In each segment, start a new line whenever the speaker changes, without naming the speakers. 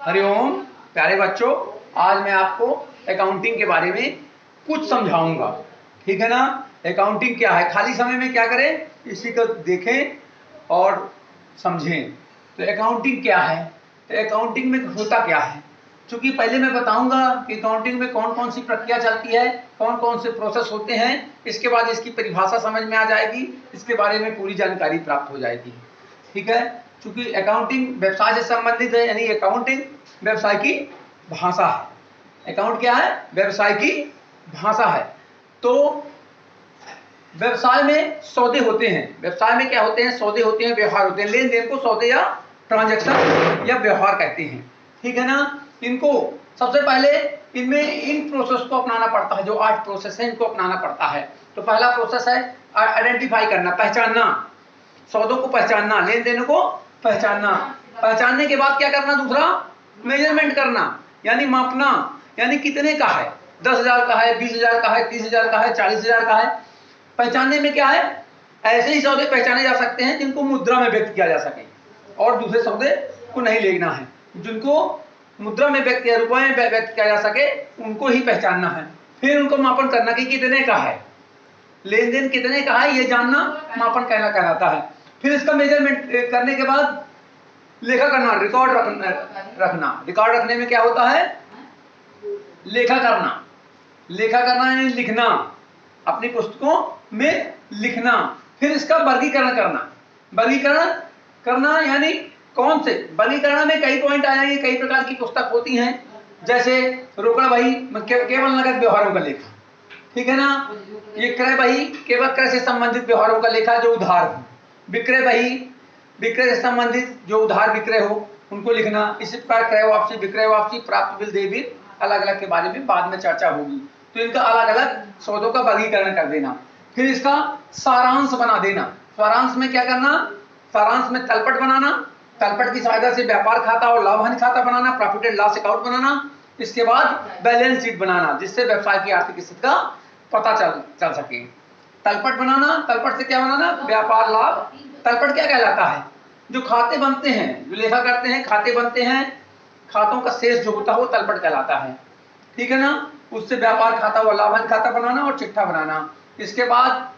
हरिओम प्यारे बच्चों, आज मैं आपको अकाउंटिंग के बारे में कुछ समझाऊंगा। ठीक है ना। अकाउंटिंग क्या है, खाली समय में क्या करें, इसी को देखें और समझें। तो अकाउंटिंग क्या है, तो अकाउंटिंग में होता क्या है। क्योंकि पहले मैं बताऊंगा कि अकाउंटिंग में कौन कौन सी प्रक्रिया चलती है, कौन कौन से प्रोसेस होते हैं। इसके बाद इसकी परिभाषा समझ में आ जाएगी, इसके बारे में पूरी जानकारी प्राप्त हो जाएगी। ठीक है। क्योंकि अकाउंटिंग व्यवसाय से संबंधित है, यानी अकाउंटिंग व्यवसाय की भाषा है। अकाउंट क्या है, व्यवसाय की भाषा है। तो व्यवसाय में सौदे होते हैं, व्यवसाय में क्या होते हैं, सौदे होते हैं, व्यवहार होते हैं। लेन देन को सौदे या ट्रांजैक्शन या व्यवहार कहते हैं। ठीक है ना। इनको सबसे पहले इनमें इन प्रोसेस को अपनाना पड़ता है, जो 8 प्रोसेस है इनको अपनाना पड़ता है। तो पहला प्रोसेस है आइडेंटिफाई करना, पहचानना, सौदों को पहचानना, लेन देन को पहचानना। पहचानने के बाद क्या करना, दूसरा मेजरमेंट करना, यानी मापना, यानी कितने का है, 10,000 का है, 20,000 का है, 30,000 का है, 40,000 का है। पहचानने में क्या है, ऐसे ही सौदे पहचाने जा सकते हैं जिनको मुद्रा में व्यक्त किया जा सके, और दूसरे सौदे को नहीं लेना है। जिनको मुद्रा में व्यक्त या रुपए में व्यक्त किया जा सके उनको ही पहचानना है। फिर उनको मापन करना कि कितने का है, लेन देन कितने का है, ये जानना मापन कहलाता है। फिर इसका मेजरमेंट करने के बाद लेखा करना, रिकॉर्ड रखना। रिकॉर्ड रखने में क्या होता है, लेखा करना। लेखा करना यानी लिखना, अपनी पुस्तकों में लिखना। फिर इसका वर्गीकरण करना। वर्गीकरण करना यानी कौन से, वर्गीकरण में कई पॉइंट आ जाएंगे, कई प्रकार की पुस्तक होती हैं। जैसे रोकड़ बही केवल नगद व्यवहारों का लेखा, ठीक है ना। ये क्रय बही केवल क्रय से संबंधित व्यवहारों का लेखा जो उधार हो। विक्रय बही विक्रय से संबंधित जो उधार विक्रय हो उनको लिखना। इसी प्रकार क्रय वापसी, विक्रय वापसी, प्राप्त बिल, देय बिल, अलग अलग के बारे में बाद में चर्चा होगी। तो इनका अलग अलग सौदों का वर्गीकरण कर देना। फिर इसका सारांश बना देना। सारांश में क्या करना, सारांश में तलपट बनाना, तलपट की सहायता से व्यापार खाता और लाभ हानि खाता बनाना, प्रॉफिट एंड लॉस अकाउंट बनाना। इसके बाद बैलेंस शीट बनाना, जिससे व्यवसाय की आर्थिक स्थिति का पता चल सके। तलपट बनाना, तलपट से क्या बनाना, व्यापार लाभ। तलपट क्या कहलाता है, जो खाते बनते हैं, जो लेखा करते हैं, खाते बनते हैं, खातों का शेष जो होता है वो तलपट कहलाता है। ठीक है ना। उससे व्यापार खाता व लाभ हानि खाता बनाना और चिट्ठा बनाना। इसके बाद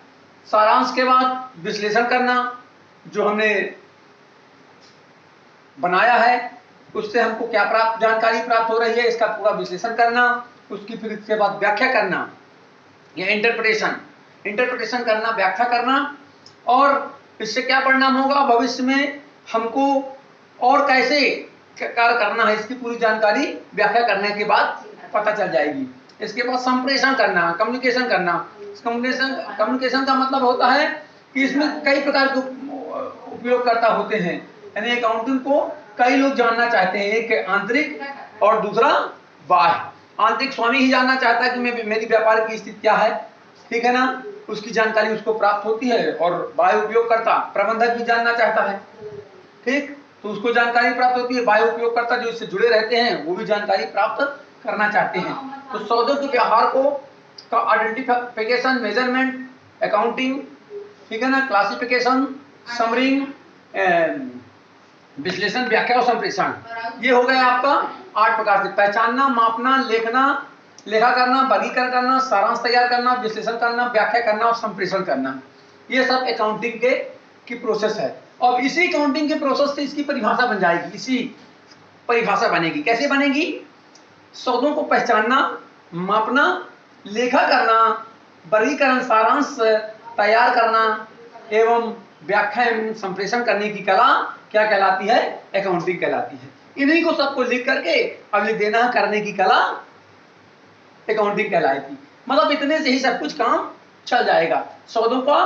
सारांश के बाद विश्लेषण करना, जो हमने बनाया है उससे हमको क्या जानकारी प्राप्त हो रही है, इसका पूरा विश्लेषण करना। उसकी फिर इसके बाद व्याख्या करना या इंटरप्रिटेशन करना, व्याख्या करना। और इससे क्या परिणाम होगा, भविष्य में हमको और कैसे कार्य करना है, इसकी पूरी जानकारी व्याख्या करने के बाद पता चल जाएगी। इसके बाद संप्रेषण करना, कम्युनिकेशन करना। कम्युनिकेशन का मतलब होता है कि इसमें कई प्रकार के उपयोगकर्ता होते हैं, यानी अकाउंटिंग को कई लोग जानना चाहते हैं। एक आंतरिक और दूसरा बाह्य। आंतरिक स्वामी ही जानना चाहता है कि मेरी व्यापार की स्थिति क्या है, ठीक है ना, उसकी जानकारी उसको प्राप्त होती है। और बाह्य उपयोगकर्ता, प्रबंधक भी जानना चाहता है, ठीक, तो उसको जानकारी प्राप्त होती है। बाह्य उपयोगकर्ता जो इससे जुड़े रहते हैं वो भी जानकारी प्राप्त करना चाहते हैं। तो सौदों के व्यवहार को का आइडेंटिफिकेशन, मेजरमेंट, अकाउंटिंग, ठीक है ना, क्लासिफिकेशन, समरिंग, विश्लेषण, व्याख्या और संप्रेषण, ये हो गया आपका 8 प्रकार से। पहचानना, मापना, लिखना, लेखा करना, वर्गीकरण करना, सारांश तैयार करना, विश्लेषण करना, व्याख्या करना और संप्रेषण करना, ये सब अकाउंटिंग की प्रोसेस है। और इसी अकाउंटिंग के प्रोसेस से इसकी परिभाषा बन जाएगी। इसी परिभाषा बनेगी, कैसे बनेगी, सौदों को पहचानना, मापना, लेखा करना, वर्गीकरण, सारांश तैयार करना एवं व्याख्या एवं संप्रेषण करने की कला क्या कहलाती है, अकाउंटिंग कहलाती है। इन्हीं को सबको लिख करके अब लिख देना, करने की कला अकाउंटिंग कहलाएगी। मतलब इतने से ही सब कुछ काम चल जाएगा। सौदों का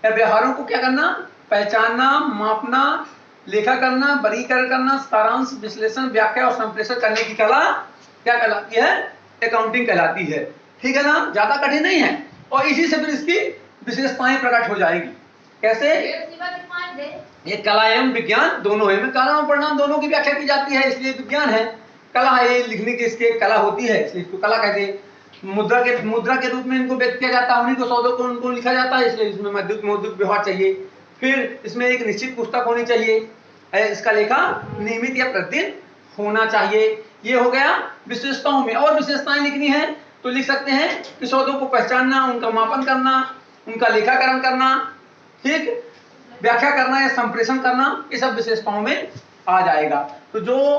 या व्यवहारों को क्या करना, पहचानना, मापना, लेखा करना, वर्गीकरण करना, सारांश, विश्लेषण, व्याख्या और संप्रेषण करने की कला क्या कहलाती है, अकाउंटिंग कहलाती है। ठीक है ना, ज्यादा कठिन नहीं है। और इसी से फिर इसकी विशेषताएं प्रकट हो जाएगी। कैसे, ये कला एवं विज्ञान दोनों है। में कला और परिणाम दोनों की व्याख्या की जाती है, इसलिए विज्ञान है। कला है, ये लिखने की इसकी कला होती है, इसलिए इसको कला कहते हैं। मुद्रा के रूप में इनको व्यक्त किया जाता है, उन्हीं को सौदों को उनको लिखा जाता है, इसलिए इसमें मौद्रिक व्यवहार चाहिए। फिर इसमें एक निश्चित पुस्तक होनी चाहिए, इसका लेखा नियमित या प्रतिदिन होना चाहिए। ये हो गया विशेषताओं में। और विशेषताएं लिखनी है तो लिख सकते हैं कि सौदों को पहचानना, उनका मापन करना, उनका लेखाकरण करना, ठीक, व्याख्या करना या संप्रेषण करना, ये सब विशेषताओं में आ जाएगा। तो जो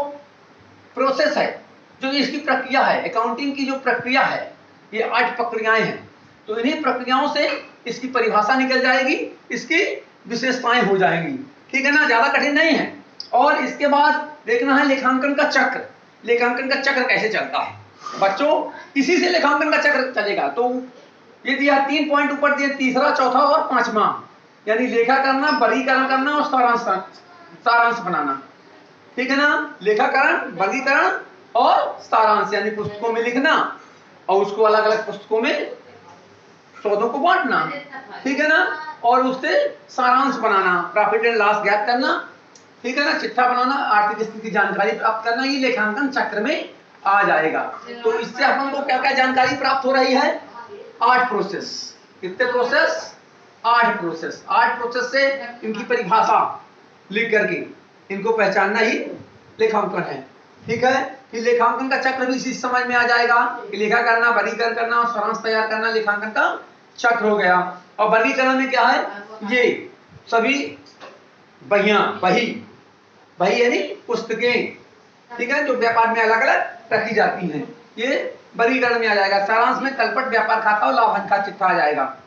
प्रोसेस है, जो इसकी प्रक्रिया है, अकाउंटिंग की जो प्रक्रिया है, ये 8 प्रक्रियाएं हैं। तो इन्हीं प्रक्रियाओं से इसकी परिभाषा निकल जाएगी, इसकी विशेषताएं हो जाएंगी, ठीक है ना, ज्यादा कठिन नहीं है। और इसके बाद देखना है लेखांकन का चक्र। लेखांकन का चक्र कैसे चलता है बच्चों, इसी से लेखांकन का चक्र चलेगा। तो ये दिया 3 पॉइंट ऊपर दिए, तीसरा, चौथा और 5वां, यानी लेखा करना, वर्गीकरण करना और सारांश बनाना, ठीक है ना। लेखाकरण, वर्गीकरण और सारांश, यानी पुस्तकों में लिखना और उसको अलग अलग पुस्तकों में सौदों को बांटना, ठीक है ना, और उससे सारांश बनाना, प्रॉफिट एंड लॉस ज्ञात करना, ठीक है ना, चिट्ठा बनाना, आर्थिक स्थिति की जानकारी प्राप्त करना, ये लेखांकन चक्र में आ जाएगा। तो इससे अपन को क्या क्या जानकारी प्राप्त हो रही है? 8 प्रोसेस। कितने प्रोसेस? 8 प्रोसेस। 8 प्रोसेस से इनकी परिभाषा लिख करके इनको पहचानना ही लेखांकन है, ठीक है। कि लेखांकन का चक्र भी इसी समझ में आ जाएगा कि लेखा करना, वर्गीकरण करना और सारांश तैयार करना लेखांकन का चक्र हो गया। और वर्गीकरण में क्या है? ये सभी बही यानी पुस्तकें, ठीक है, जो व्यापार में अलग अलग रखी जाती हैं, ये वर्गीकरण में आ जाएगा। सारांश में तलपट व्यापार खाता और लाभांश का चिट्ठा आ जाएगा।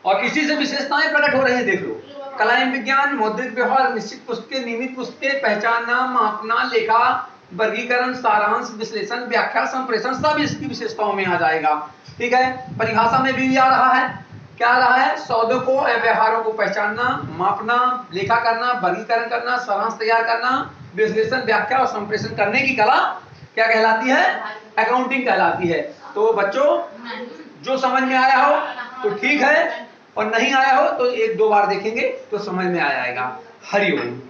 और इसी से विशेषताएं प्रकट हो रही हैं, देख लो। कला एवं विज्ञान, मौद्रिक व्यवहार, निश्चित पुस्तकें, नियमित पुस्तकें, पहचानना, मापना, लेखा, वर्गीकरण, सारांश, विश्लेषण, व्याख्या, संप्रेषण, सब इसकी विशेषताओं में आ जाएगा, ठीक है। परिभाषा में भी आ रहा है, क्या आ रहा है? सौदों को या व्यवहारों को पहचानना, मापना, लेखा करना, वर्गीकरण करना, सारांश तैयार करना, विश्लेषण, व्याख्या और संप्रेषण करने की कला क्या कहलाती है? अकाउंटिंग कहलाती है। तो बच्चों, जो समझ में आया हो तो ठीक है, और नहीं आया हो तो 1-2 बार देखेंगे तो समझ में आ जाएगा। हरि ओम।